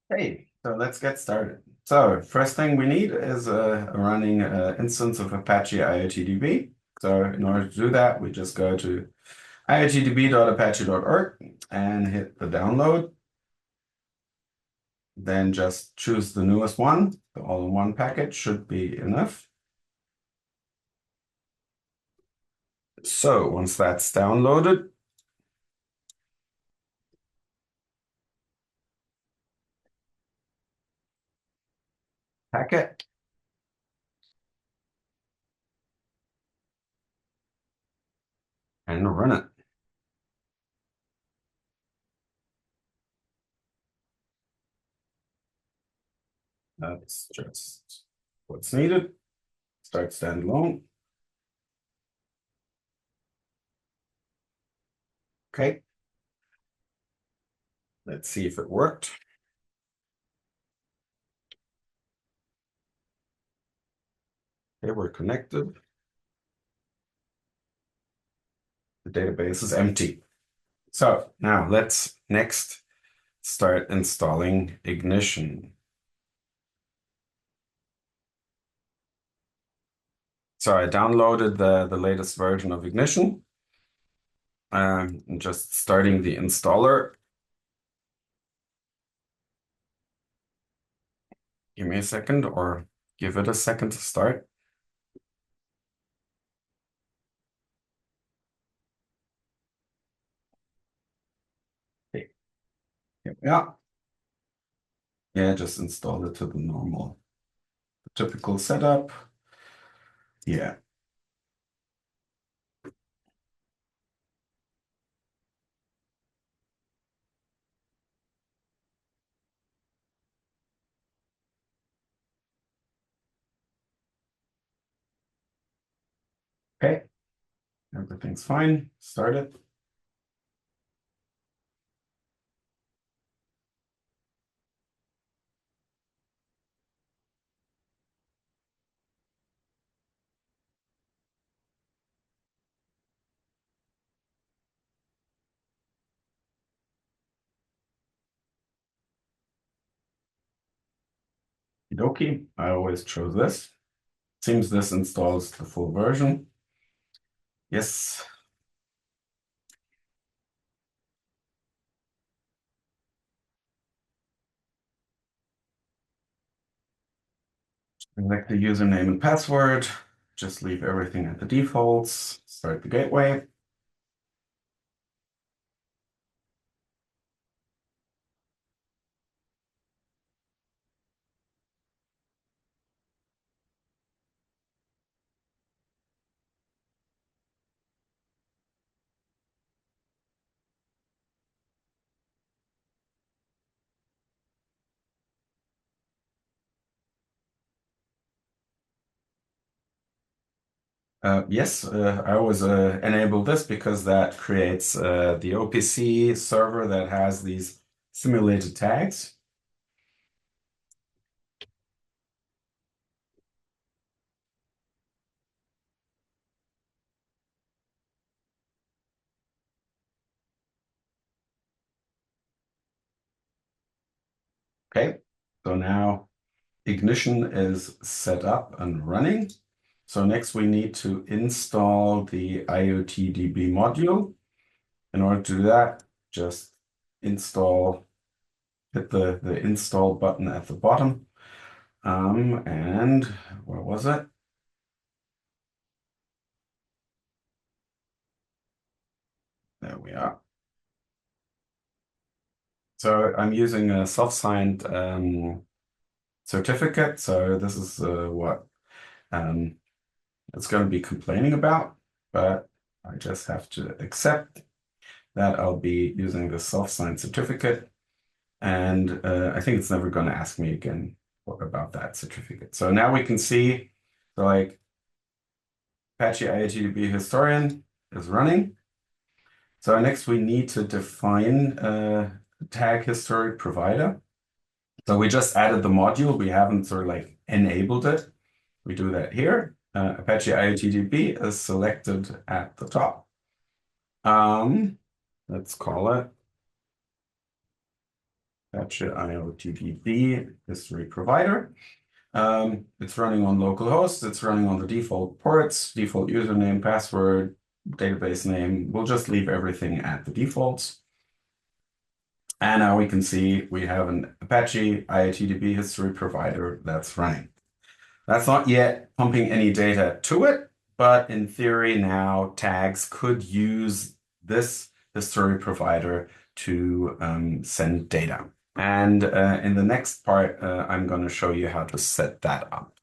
Hey, so let's get started. So first thing we need is a running instance of Apache IoTDB. So in order to do that, we just go to iotdb.apache.org and hit the download. Then just choose the newest one. The all-in-one package should be enough. So once that's downloaded, pack it and run it. That's just what's needed. Start standalone. Okay. Let's see if it worked. Okay, we're connected. The database is empty. So now let's next start installing Ignition. So I downloaded the latest version of Ignition. I'm just starting the installer. Give me a second or give it a second to start. Okay. Here we are. Yeah, just install it to the normal, typical setup. Yeah. Okay. Everything's fine. Start it. Okie. I always chose this. Seems this installs the full version. Yes. Select the username and password. Just leave everything at the defaults. Start the gateway. Yes, I always enable this because that creates the OPC server that has these simulated tags. Okay, so now Ignition is set up and running. So next we need to install the IoTDB module. In order to do that, just install, hit the install button at the bottom. And where was it? There we are. So I'm using a self-signed certificate. So this is what um, it's going to be complaining about, but I just have to accept that I'll be using the self-signed certificate. And I think it's never going to ask me again about that certificate. So now we can see, so like Apache IoTDB historian is running. So next we need to define a tag history provider. So we just added the module. We haven't sort of like enabled it. We do that here. Apache IoTDB is selected at the top. Let's call it Apache IoTDB history provider. It's running on localhost. It's running on the default ports, default username, password, database name. We'll just leave everything at the defaults. And now we can see we have an Apache IoTDB history provider that's running. That's not yet pumping any data to it, but in theory now tags could use this history provider to send data. And in the next part, I'm going to show you how to set that up.